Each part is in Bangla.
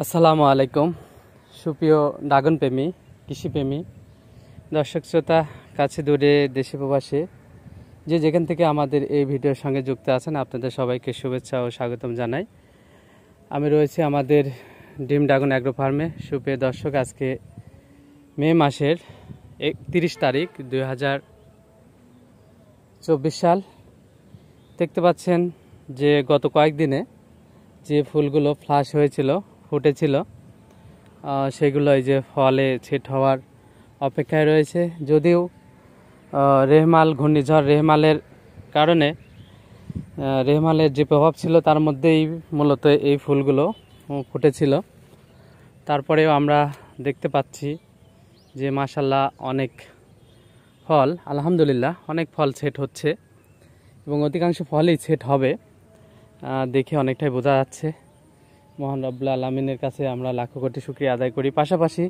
আসসালামু আলাইকুম সুপ্রিয় ড্রাগন প্রেমী কৃষিপ্রেমী দর্শক শ্রোতা কাছে দূরে দেশে প্রবাসে যে যেখান থেকে আমাদের এই ভিডিওর সঙ্গে যুক্ত আছেন আপনাদের সবাইকে শুভেচ্ছা ও স্বাগতম জানাই। আমি রয়েছি আমাদের ডিম ড্রাগন অ্যাগ্রো ফার্মে। সুপ্রিয় দর্শক, আজকে মে মাসের 31 তারিখ 2024 সাল। দেখতে পাচ্ছেন যে গত কয়েকদিনে যে ফুলগুলো ফ্লাশ হয়েছিল, ফুটেছিল, সেগুলো এই যে ফলে ছেট হওয়ার অপেক্ষায় রয়েছে। যদিও রেহমাল ঘূর্ণিঝড় রেহমালের কারণে রেহমালের যে প্রভাব ছিল তার মধ্যেই মূলত এই ফুলগুলো ফুটেছিল, তারপরেও আমরা দেখতে পাচ্ছি যে মাশাল্লাহ অনেক ফল, আলহামদুলিল্লাহ অনেক ফল ছেট হচ্ছে এবং অধিকাংশ ফলই ছেট হবে দেখে অনেকটাই বোঝা যাচ্ছে। মহান রব্বুল আলামিনের কাছে আমরা লাখো কোটি শুকরিয়া আদায় করি। পাশাপাশি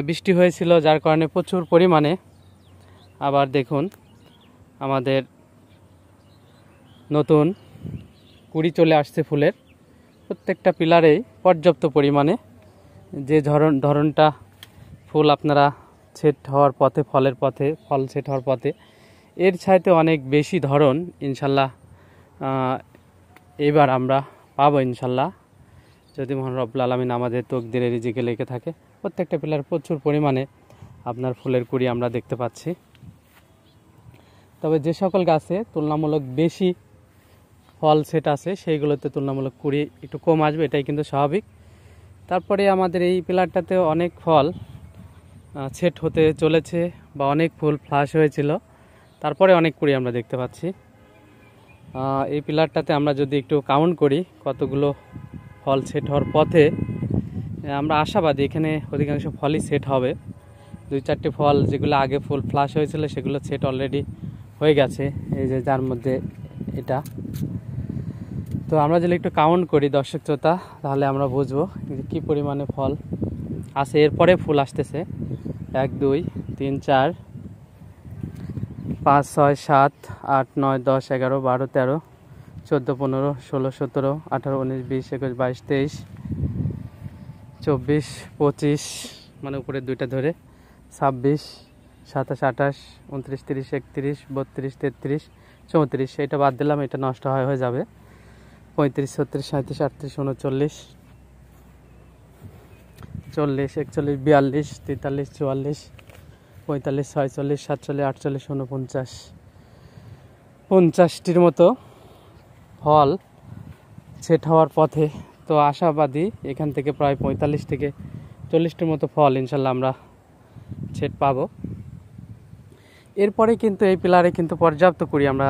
বৃষ্টি হয়েছিল যার কারণে প্রচুর পরিমাণে আবার দেখুন আমাদের নতুন কুড়ি চলে আসছে ফুলের। প্রত্যেকটা পিলারেই পর্যাপ্ত পরিমাণে যে ধরনটা ফুল আপনারা ছেট হওয়ার পথে, ফলের পথে, ফল ছেট হওয়ার পথে, এর চাইতে অনেক বেশি ধরন ইনশাল্লাহ এবার আমরা পাবো ইনশাল্লাহ, যদি মহান রব্বুল আলামিন আমাদের তকদিরে রিজিকে লেগে থাকে। প্রত্যেকটা পিলার প্রচুর পরিমাণে আপনার ফুলের কুড়ি আমরা দেখতে পাচ্ছি। তবে যে সকল গাছে তুলনামূলক বেশি ফল সেট আছে সেইগুলোতে তুলনামূলক কুড়ি একটু কম আসবে, এটাই কিন্তু স্বাভাবিক। তারপরে আমাদের এই পিলারটাতেও অনেক ফল সেট হতে চলেছে বা অনেক ফুল ফ্লাশ হয়েছিল, তারপরে অনেক কুড়ি আমরা দেখতে পাচ্ছি। এই পিলারটাতে আমরা যদি একটু কাউন্ট করি কতগুলো ফল সেট হওয়ার পথে, আমরা আশাবাদী এখানে অধিকাংশ ফলই সেট হবে। 2-4টি ফল যেগুলো আগে ফুল ফ্লাশ হয়েছিল সেগুলো সেট অলরেডি হয়ে গেছে, এই যে যার মধ্যে এটা। তো আমরা যদি একটু কাউন্ট করি দর্শক শ্রোতা, তাহলে আমরা বুঝবো যে কী পরিমাণে ফল আছে। এরপরে ফুল আসতেছে 1, 2, 3, 4, 5, 6, 7, 8, 9, 10, 11, 12, 13, 14, 15, 16, 17, 18, 19, 20, 21, 22, 23, 24, 25, মানে উপরে দুইটা ধরে 26, 27, 28, 29, 30, 31, 32, 33, 34, এটা বাদ দিলাম, এটা নষ্ট হয়ে যাবে। 35, 36, 37, 38, 39, 40, 41, 42, 43, 44, 45, 46, 47, 48, 49, 50টির মতো ফল সেট হওয়ার পথে। তো আশাবাদী এখান থেকে প্রায় 45 থেকে 40টির মতো ফল ইনশাল্লাহ আমরা সেট পাবো। এরপরে কিন্তু এই পিলারে কিন্তু পর্যাপ্ত কুড়ি আমরা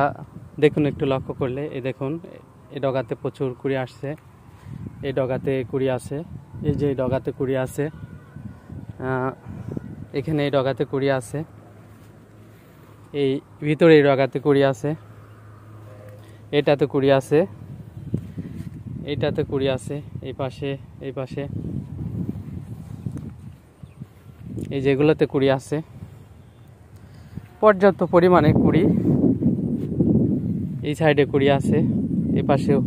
দেখুন, একটু লক্ষ্য করলে এই দেখুন এই ডগাতে প্রচুর কুড়ি আসছে, এই ডগাতে কুড়ি আছে, এই যে এই ডগাতে কুড়ি আছে, এখানে এই ডগাতে কুড়ি আছে, এই ভিতরে এই ডগাতে কুড়ি আছে, এটাতে কুড়ি আছে, এইটাতে কুড়ি আছে, এই পাশে, এই পাশে, এই যেগুলোতে কুড়ি আছে, পর্যাপ্ত পরিমাণে কুড়ি। এই সাইডে কুড়ি আছে, এই পাশেও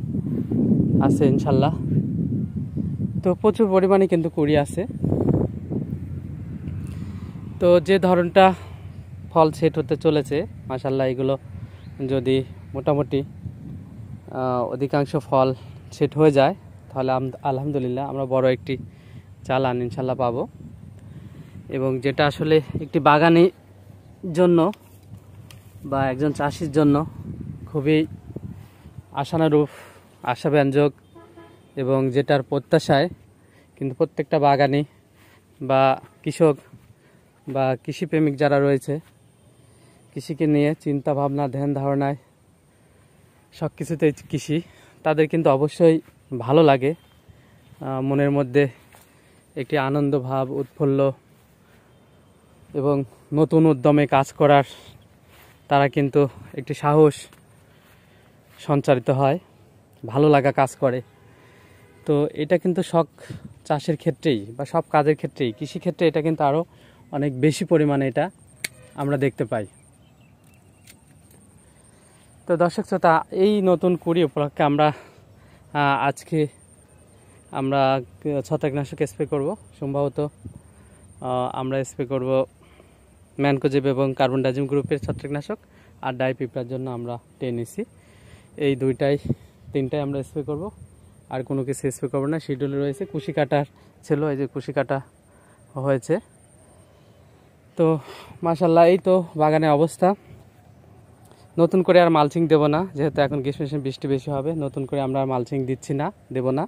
আছে ইনশাল্লাহ। তো প্রচুর পরিমাণে কিন্তু কুড়ি আছে। তো যে ধরনটা ফল সেট হতে চলেছে মাশাল্লাহ, এগুলো যদি মোটামুটি অধিকাংশ ফল সেট হয়ে যায় তাহলে আলহামদুলিল্লাহ আমরা বড় একটি চালান ইনশাল্লাহ পাবো। এবং যেটা আসলে একটি বাগানের জন্য বা একজন চাষির জন্য খুবই আশানুরূপ, আশাব্যঞ্জক, এবং যেটার প্রত্যাশায় কিন্তু প্রত্যেকটা বাগানি বা কৃষক বা কৃষিপ্রেমিক যারা রয়েছে, কৃষিকে নিয়ে চিন্তা ভাবনা ধ্যান ধারণায় সব কিছুতেই কৃষি, তাদের কিন্তু অবশ্যই ভালো লাগে। মনের মধ্যে একটি আনন্দ ভাব, উৎফুল্ল এবং নতুন উদ্যমে কাজ করার তারা কিন্তু একটি সাহস সঞ্চারিত হয়, ভালো লাগা কাজ করে। তো এটা কিন্তু সব চাষের ক্ষেত্রেই বা সব কাজের ক্ষেত্রেই, কৃষিক্ষেত্রে এটা কিন্তু আরও অনেক বেশি পরিমাণে এটা আমরা দেখতে পাই। তো দর্শক শ্রোতা, এই নতুন কুড়ি উপলক্ষে আমরা আজকে আমরা ছত্রাকনাশক স্প্রে করব। সম্ভবত আমরা স্প্রে করব ম্যানকোজেব এবং কার্বনডাজিম গ্রুপের ছত্রাকনাশক, আর ডাইপিপ্রার জন্য আমরা 10 এই তিনটাই আমরা স্প্রে করব। আর কোনো কিছু স্প্রে করবো না। শিডিউল রয়েছে, কুশি কাটার ছিল, এই যে কুশি কাটা হয়েছে। তো মাশাআল্লাহ এই তো বাগানের অবস্থা। নতুন করে আর মালচিং দেব না, যেহেতু এখন গ্রীষ্মের বৃষ্টি বেশি হবে। নতুন করে আমরা মালচিং দিচ্ছি না, দেব না,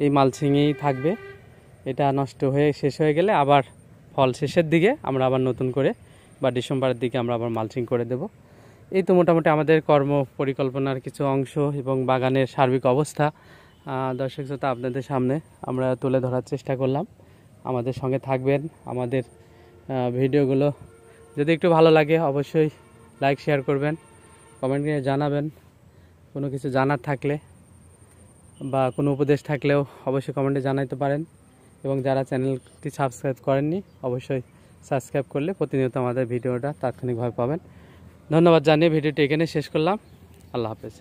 এই মালচিংয়েই থাকবে। এটা নষ্ট হয়ে শেষ হয়ে গেলে আবার ফল শেষের দিকে আমরা আবার নতুন করে বা ডিসেম্বরের দিকে আমরা আবার মালচিং করে দেব। এই তো মোটামুটি আমাদের কর্ম পরিকল্পনার কিছু অংশ এবং বাগানের সার্বিক অবস্থা দর্শক শ্রোতা আপনাদের সামনে আমরা তুলে ধরার চেষ্টা করলাম। আমাদের সঙ্গে থাকবেন। আমাদের ভিডিওগুলো যদি একটু ভালো লাগে অবশ্যই লাইক শেয়ার করবেন, কমেন্ট করে জানাবেন। কোনো কিছু জানার থাকলে বা কোনো উপদেশ থাকলেও অবশ্যই কমেন্টে জানাইতে পারেন। এবং যারা চ্যানেলটি সাবস্ক্রাইব করেননি অবশ্যই সাবস্ক্রাইব করলে প্রতিনিয়ত আমাদের ভিডিওটা তাৎক্ষণিকভাবে পাবেন। ধন্যবাদ জানিয়ে ভিডিওটি এখানে শেষ করলাম। আল্লাহ হাফেজ।